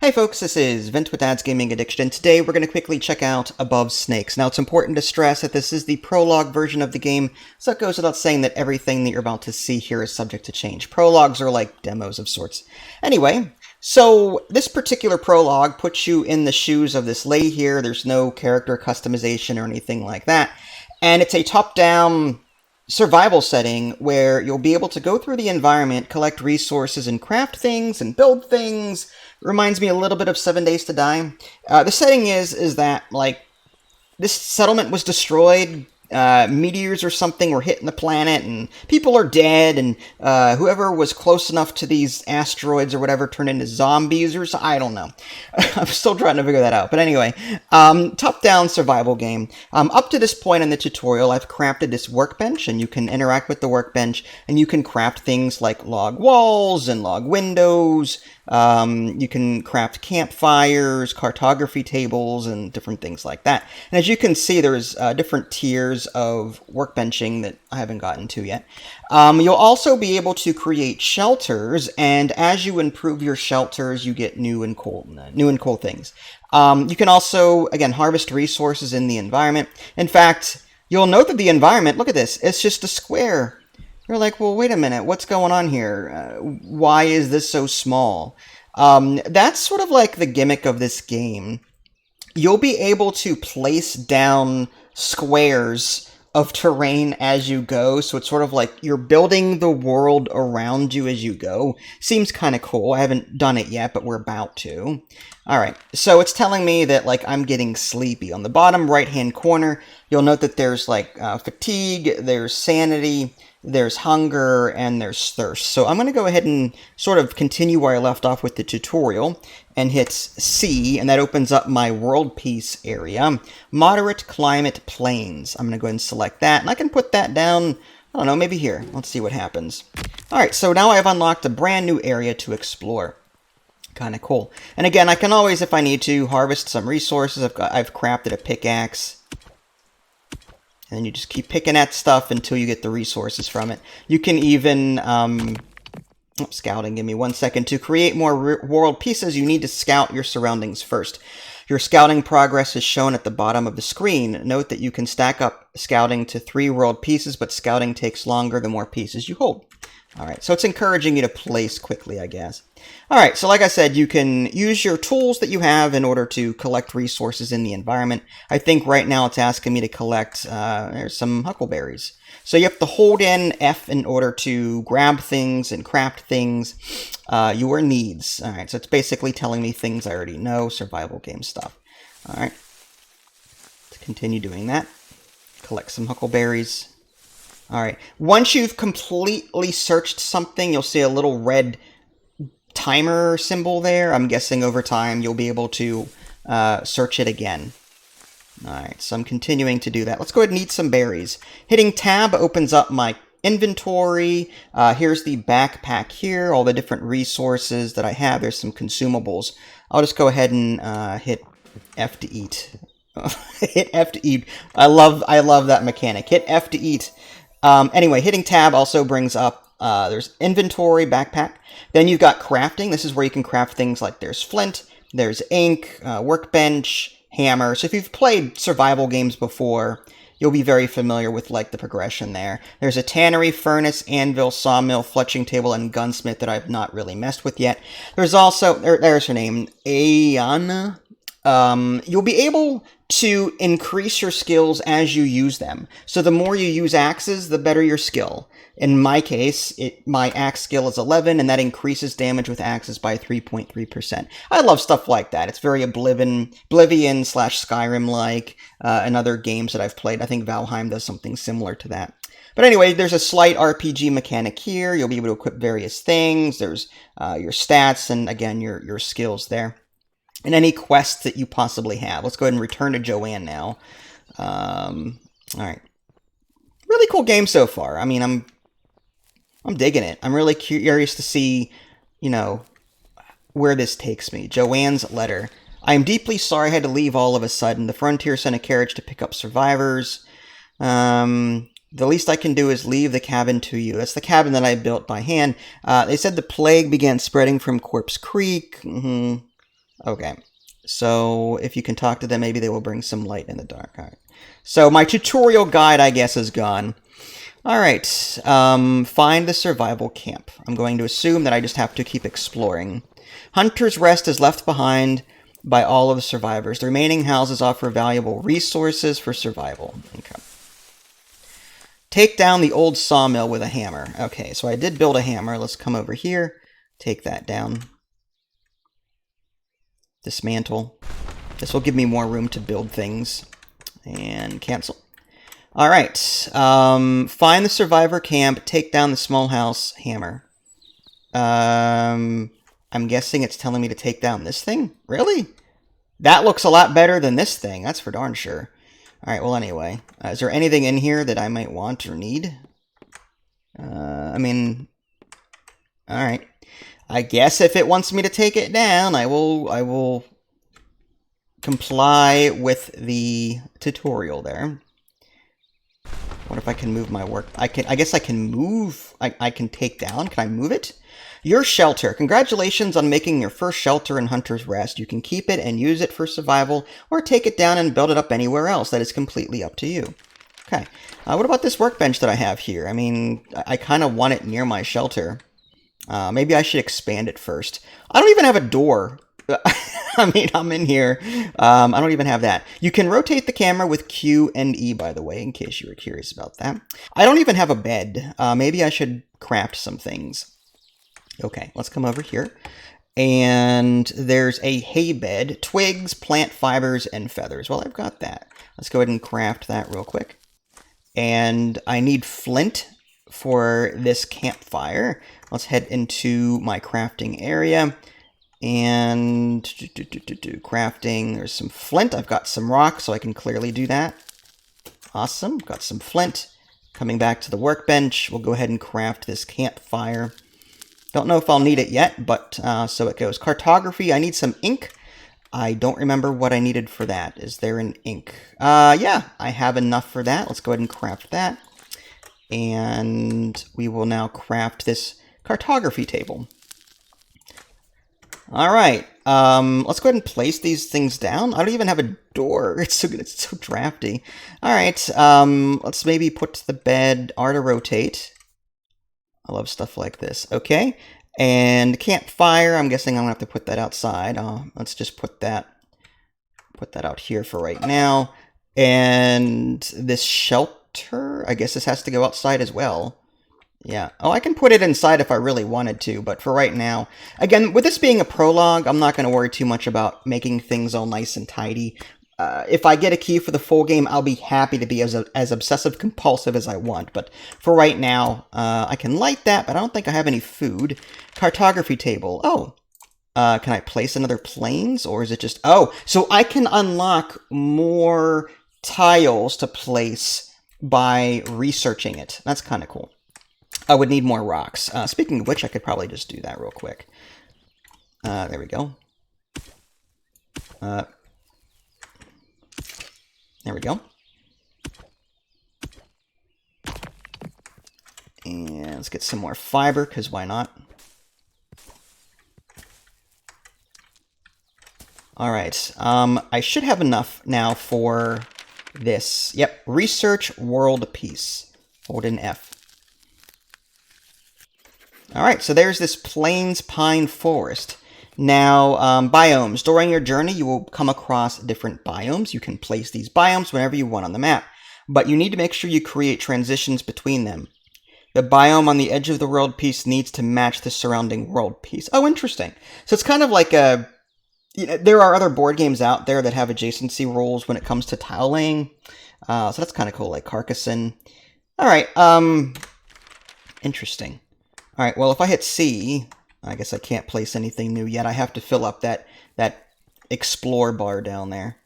Hey folks, this is Vint with Dad's Gaming Addiction, and today we're going to quickly check out Above Snakes. Now, it's important to stress that this is the prologue version of the game, so it goes without saying that everything that you're about to see here is subject to change. Prologues are like demos of sorts. Anyway, so this particular prologue puts you in the shoes of this lady here. There's no character customization or anything like that, and it's a top-down survival setting where you'll be able to go through the environment, collect resources, and craft things and build things. Reminds me a little bit of 7 Days to Die. The setting is that, like, this settlement was destroyed, meteors or something were hitting the planet, and people are dead, and whoever was close enough to these asteroids or whatever turned into zombies or I don't know. I'm still trying to figure that out. But anyway, top-down survival game. Up to this point in the tutorial, I've crafted this workbench, and you can interact with the workbench, and you can craft things like log walls and log windows. You can craft campfires, cartography tables, and different things like that. And as you can see, there's different tiers of workbenching that I haven't gotten to yet. You'll also be able to create shelters, and as you improve your shelters, you get new and cool things. You can also, again, harvest resources in the environment. In fact, you'll note that the environment, look at this, it's just a square. You're like, well, wait a minute, what's going on here? Why is this so small? That's sort of like the gimmick of this game. You'll be able to place down squares of terrain as you go, so it's sort of like you're building the world around you as you go. Seems kind of cool. I haven't done it yet, but we're about to. Alright, so it's telling me that, like, I'm getting sleepy. On the bottom right-hand corner, you'll note that there's, like, fatigue, there's sanity, there's hunger, and there's thirst. So I'm going to go ahead and sort of continue where I left off with the tutorial and hit C, and that opens up my world peace area. Moderate climate plains. I'm going to go ahead and select that, and I can put that down, I don't know, maybe here. Let's see what happens. Alright, so now I've unlocked a brand new area to explore. Kind of cool. And again, I can always, if I need to, harvest some resources. I've crafted a pickaxe. And then you just keep picking at stuff until you get the resources from it. You can even, scouting, give me 1 second. To create more world pieces, you need to scout your surroundings first. Your scouting progress is shown at the bottom of the screen. Note that you can stack up scouting to 3 world pieces, but scouting takes longer the more pieces you hold. Alright, so it's encouraging you to place quickly, I guess. Alright, so like I said, you can use your tools that you have in order to collect resources in the environment. I think right now it's asking me to collect, there's some huckleberries. So you have to hold in F in order to grab things and craft things, your needs. Alright, so it's basically telling me things I already know, survival game stuff. Alright, let's continue doing that. Collect some huckleberries. Alright, once you've completely searched something, you'll see a little red timer symbol there. I'm guessing over time you'll be able to search it again. Alright, so I'm continuing to do that. Let's go ahead and eat some berries. Hitting tab opens up my inventory. Here's the backpack here, all the different resources that I have. There's some consumables. I'll just go ahead and hit F to eat. Hit F to eat. I love that mechanic. Hit F to eat. Anyway, hitting tab also brings up, there's inventory, backpack. Then you've got crafting. This is where you can craft things like there's flint, there's ink, workbench, hammer. So if you've played survival games before, you'll be very familiar with, like, the progression there. There's a tannery, furnace, anvil, sawmill, fletching table, and gunsmith that I've not really messed with yet. There's also, there's her name, Ayana. You'll be able to increase your skills as you use them. So the more you use axes, the better your skill. In my case, my axe skill is 11, and that increases damage with axes by 3.3%. I love stuff like that. It's very Oblivion/Skyrim-like, and other games that I've played. I think Valheim does something similar to that. But anyway, there's a slight RPG mechanic here. You'll be able to equip various things. There's your stats, and again, your skills there. And any quests that you possibly have. Let's go ahead and return to Joanne now. Alright. Really cool game so far. I mean, I'm digging it. I'm really curious to see, you know, where this takes me. Joanne's letter. I am deeply sorry I had to leave all of a sudden. The Frontier sent a carriage to pick up survivors. The least I can do is leave the cabin to you. That's the cabin that I built by hand. They said the plague began spreading from Corpse Creek. Okay. So if you can talk to them, maybe they will bring some light in the dark. All right. So my tutorial guide, I guess, is gone. All right. Find the survival camp. I'm going to assume that I just have to keep exploring. Hunter's Rest is left behind by all of the survivors. The remaining houses offer valuable resources for survival. Okay. Take down the old sawmill with a hammer. Okay, so I did build a hammer. Let's come over here. Take that down. Dismantle. This will give me more room to build things. And cancel. All right. Find the survivor camp. Take down the small house. Hammer. I'm guessing it's telling me to take down this thing? Really? That looks a lot better than this thing. That's for darn sure. All right, well, anyway. Is there anything in here that I might want or need? I mean... Alright. I guess if it wants me to take it down, I will comply with the tutorial there. What if I can move my work? I guess I can move... I can take down. Can I move it? Your shelter. Congratulations on making your first shelter in Hunter's Rest. You can keep it and use it for survival, or take it down and build it up anywhere else. That is completely up to you. Okay. What about this workbench that I have here? I mean, I kind of want it near my shelter. Maybe I should expand it first. I don't even have a door. I mean, I'm in here. I don't even have that. You can rotate the camera with Q and E, by the way, in case you were curious about that. I don't even have a bed. Maybe I should craft some things. Okay, let's come over here. And there's a hay bed, twigs, plant fibers, and feathers. Well, I've got that. Let's go ahead and craft that real quick. And I need flint for this campfire. Let's head into my crafting area. And crafting, there's some flint. I've got some rock, so I can clearly do that. Awesome, got some flint. Coming back to the workbench, we'll go ahead and craft this campfire. Don't know if I'll need it yet, but so it goes. Cartography, I need some ink. I don't remember what I needed for that. Is there an ink? Yeah, I have enough for that. Let's go ahead and craft that. And we will now craft this cartography table. All right, let's go ahead and place these things down. I don't even have a door. It's so drafty. All right, let's maybe put the bed R to rotate. I love stuff like this. Okay, and campfire. I'm guessing I'm gonna have to put that outside. Let's just put that out here for right now. And this shelter, I guess this has to go outside as well. Yeah. Oh, I can put it inside if I really wanted to, but for right now, again, with this being a prologue, I'm not going to worry too much about making things all nice and tidy. If I get a key for the full game, I'll be happy to be as obsessive-compulsive as I want, but for right now, I can light that, but I don't think I have any food. Cartography table. Oh. Can I place another planes, or is it just... Oh, so I can unlock more tiles to place by researching it. That's kind of cool. I would need more rocks. Speaking of which, I could probably just do that real quick. There we go. There we go. And let's get some more fiber, because why not? Alright, I should have enough now for this. Yep, research world peace. Hold in F. Alright, so there's this Plains Pine Forest. Now, biomes. During your journey, you will come across different biomes. You can place these biomes whenever you want on the map. But you need to make sure you create transitions between them. The biome on the edge of the world piece needs to match the surrounding world piece. Oh, interesting. So it's kind of like a... You know, there are other board games out there that have adjacency rules when it comes to tile laying. So that's kind of cool, like Carcassonne. Alright, interesting. Alright, well, if I hit C, I guess I can't place anything new yet. I have to fill up that explore bar down there.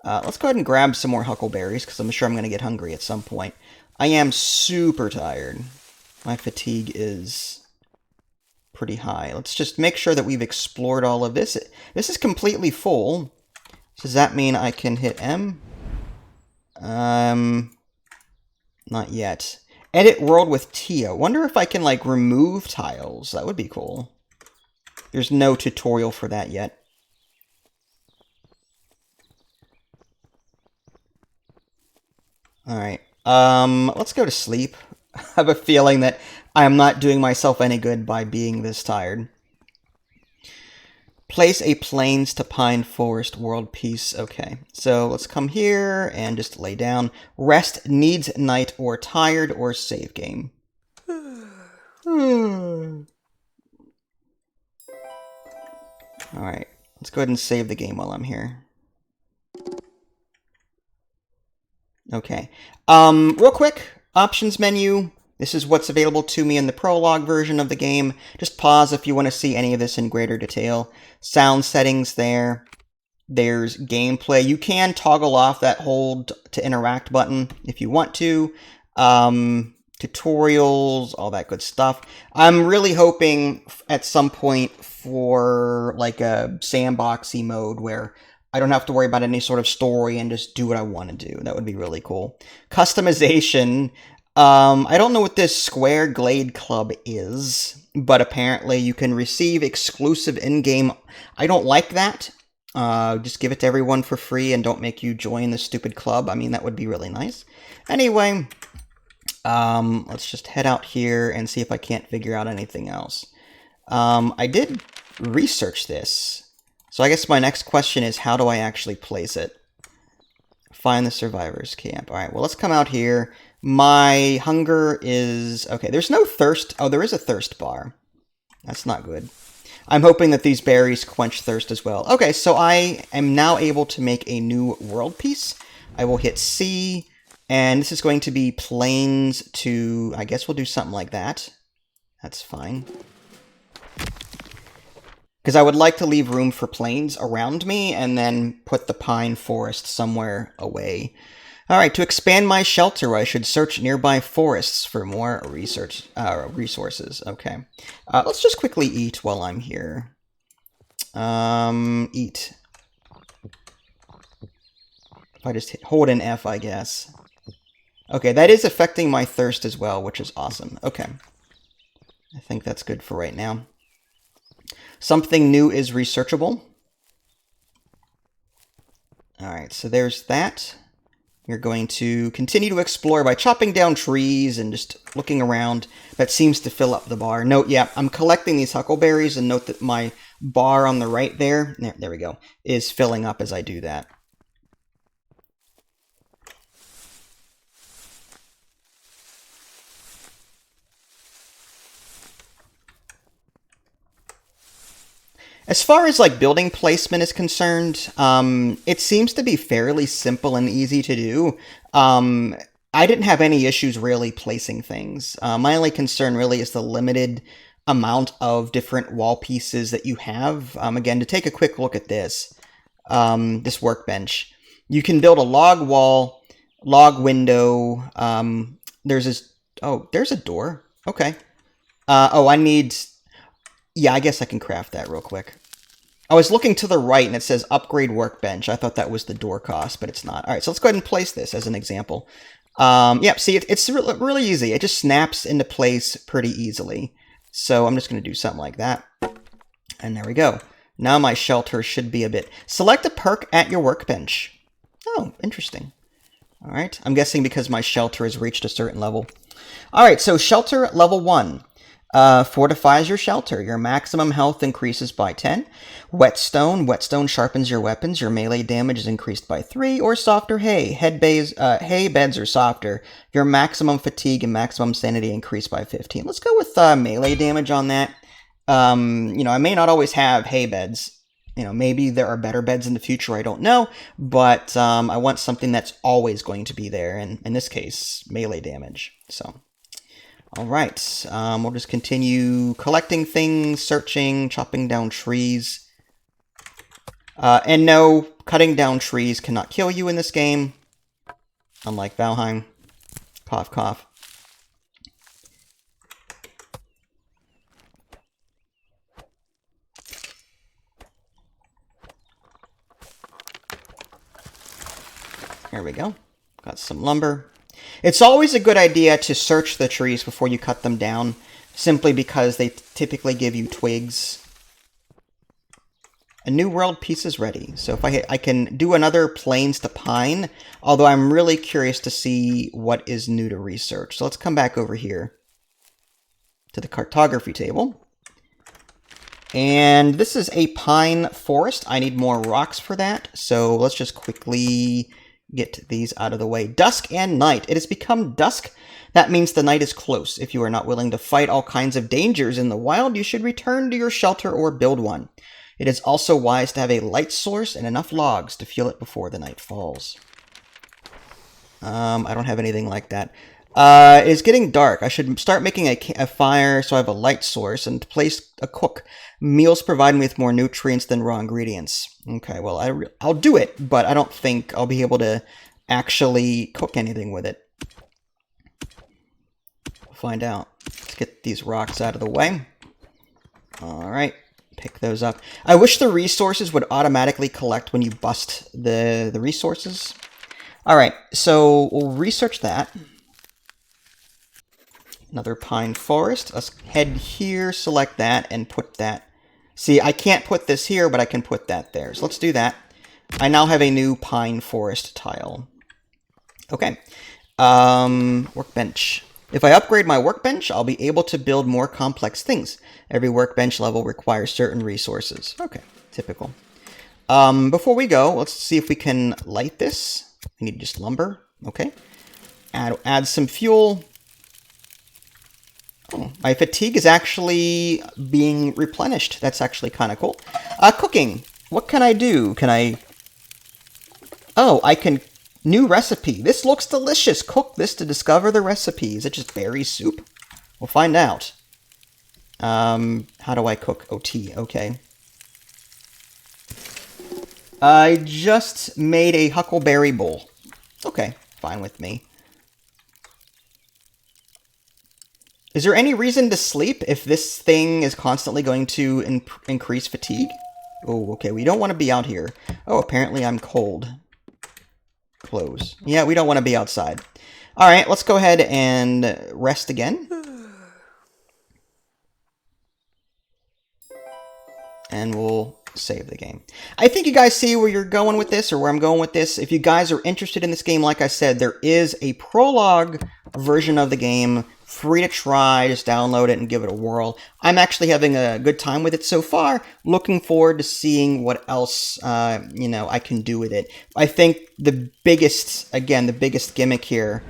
Let's go ahead and grab some more huckleberries, because I'm sure I'm going to get hungry at some point. I am super tired. My fatigue is pretty high. Let's just make sure that we've explored all of this. This is completely full. Does that mean I can hit M? Not yet. Edit world with T. I wonder if I can, like, remove tiles. That would be cool. There's no tutorial for that yet. Alright. Let's go to sleep. I have a feeling that I am not doing myself any good by being this tired. Place a Plains to Pine Forest World Peace. Okay, so let's come here and just lay down. Rest needs night or tired or save game. Alright, let's go ahead and save the game while I'm here. Okay. Real quick, options menu. This is what's available to me in the Prologue version of the game. Just pause if you want to see any of this in greater detail. Sound settings there. There's gameplay. You can toggle off that hold to interact button if you want to. Tutorials, all that good stuff. I'm really hoping at some point for like a sandboxy mode where I don't have to worry about any sort of story and just do what I want to do. That would be really cool. Customization. I don't know what this Square Glade Club is, but apparently you can receive exclusive in-game. I don't like that. Just give it to everyone for free and don't make you join the stupid club. I mean, that would be really nice. Anyway, let's just head out here and see if I can't figure out anything else. I did research this. So I guess my next question is, how do I actually place it? Find the survivors camp. All right, well, let's come out here. My hunger is... Okay, there's no thirst. Oh, there is a thirst bar. That's not good. I'm hoping that these berries quench thirst as well. Okay, so I am now able to make a new world piece. I will hit C, and this is going to be plains to... I guess we'll do something like that. That's fine. Because I would like to leave room for plains around me and then put the pine forest somewhere away. Alright, to expand my shelter, I should search nearby forests for more resources. Okay. Let's just quickly eat while I'm here. Eat. If I just hold an F, I guess. Okay, that is affecting my thirst as well, which is awesome. Okay. I think that's good for right now. Something new is researchable. Alright, so there's that. You're going to continue to explore by chopping down trees and just looking around. That seems to fill up the bar. Note, yeah, I'm collecting these huckleberries, and note that my bar on the right there we go, is filling up as I do that. As far as like building placement is concerned, it seems to be fairly simple and easy to do. I didn't have any issues really placing things. My only concern really is the limited amount of different wall pieces that you have. Again, to take a quick look at this, this workbench, you can build a log wall, log window. There's this. Oh, there's a door. Okay. Oh, I need. Yeah, I guess I can craft that real quick. I was looking to the right and it says upgrade workbench. I thought that was the door cost, but it's not. All right, so let's go ahead and place this as an example. Yep, see, it's really easy. It just snaps into place pretty easily. So I'm just going to do something like that. And there we go. Now my shelter should be a bit... Select a perk at your workbench. Oh, interesting. All right, I'm guessing because my shelter has reached a certain level. All right, so shelter level 1. Fortifies your shelter. Your maximum health increases by 10. Whetstone sharpens your weapons. Your melee damage is increased by 3. Or softer hay. Hay beds are softer. Your maximum fatigue and maximum sanity increase by 15. Let's go with melee damage on that. You know, I may not always have hay beds. You know, maybe there are better beds in the future, I don't know. But I want something that's always going to be there. And in this case, melee damage. So... Alright, we'll just continue collecting things, searching, chopping down trees. And no, cutting down trees cannot kill you in this game. Unlike Valheim. Cough, cough. There we go. Got some lumber. It's always a good idea to search the trees before you cut them down, simply because they typically give you twigs. a new world piece is ready. So if I can do another Plains to Pine, although I'm really curious to see what is new to research. So let's come back over here to the cartography table. And this is a pine forest. I need more rocks for that. So let's just quickly get these out of the way. Dusk and night. It has become dusk. That means the night is close. If you are not willing to fight all kinds of dangers in the wild, you should return to your shelter or build one. It is also wise to have a light source and enough logs to fuel it before the night falls. I don't have anything like that. It is getting dark. I should start making a fire so I have a light source and place a cook. Meals provide me with more nutrients than raw ingredients. Okay, well, I'll do it, but I don't think I'll be able to actually cook anything with it. We'll find out. Let's get these rocks out of the way. All right, pick those up. I wish the resources would automatically collect when you bust the resources. All right, so we'll research that. Another pine forest. Let's head here, select that, and put that. See, I can't put this here, but I can put that there. So let's do that. I now have a new pine forest tile. Okay. Workbench. If I upgrade my workbench, I'll be able to build more complex things. Every workbench level requires certain resources. Okay, typical. Before we go, let's see if we can light this. I need just lumber. Okay. Add some fuel. Oh, my fatigue is actually being replenished. That's actually kind of cool. Cooking. What can I do? Oh, I can... New recipe. This looks delicious. Cook this to discover the recipe. Is it just berry soup? We'll find out. How do I cook OT? Okay. I just made a huckleberry bowl. Okay, fine with me. Is there any reason to sleep if this thing is constantly going to increase fatigue? Oh, okay, we don't want to be out here. Oh, apparently I'm cold. Close. Yeah, we don't want to be outside. All right, let's go ahead and rest again. And we'll save the game. I think you guys see where you're going with this, or where I'm going with this. If you guys are interested in this game, like I said, there is a Prologue version of the game, free to try. Just download it and give it a whirl. I'm actually having a good time with it so far. Looking forward to seeing what else, I can do with it. I think the biggest gimmick here,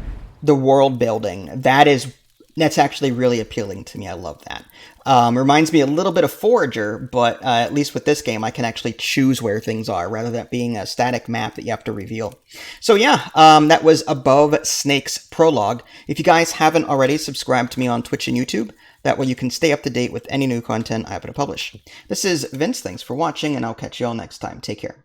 the world building, that's actually really appealing to me. I love that. Reminds me a little bit of Forager, but at least with this game, I can actually choose where things are, rather than being a static map that you have to reveal. So yeah, that was Above Snake's Prologue. If you guys haven't already, subscribe to me on Twitch and YouTube. That way you can stay up to date with any new content I happen to publish. This is Vince. Thanks for watching, and I'll catch you all next time. Take care.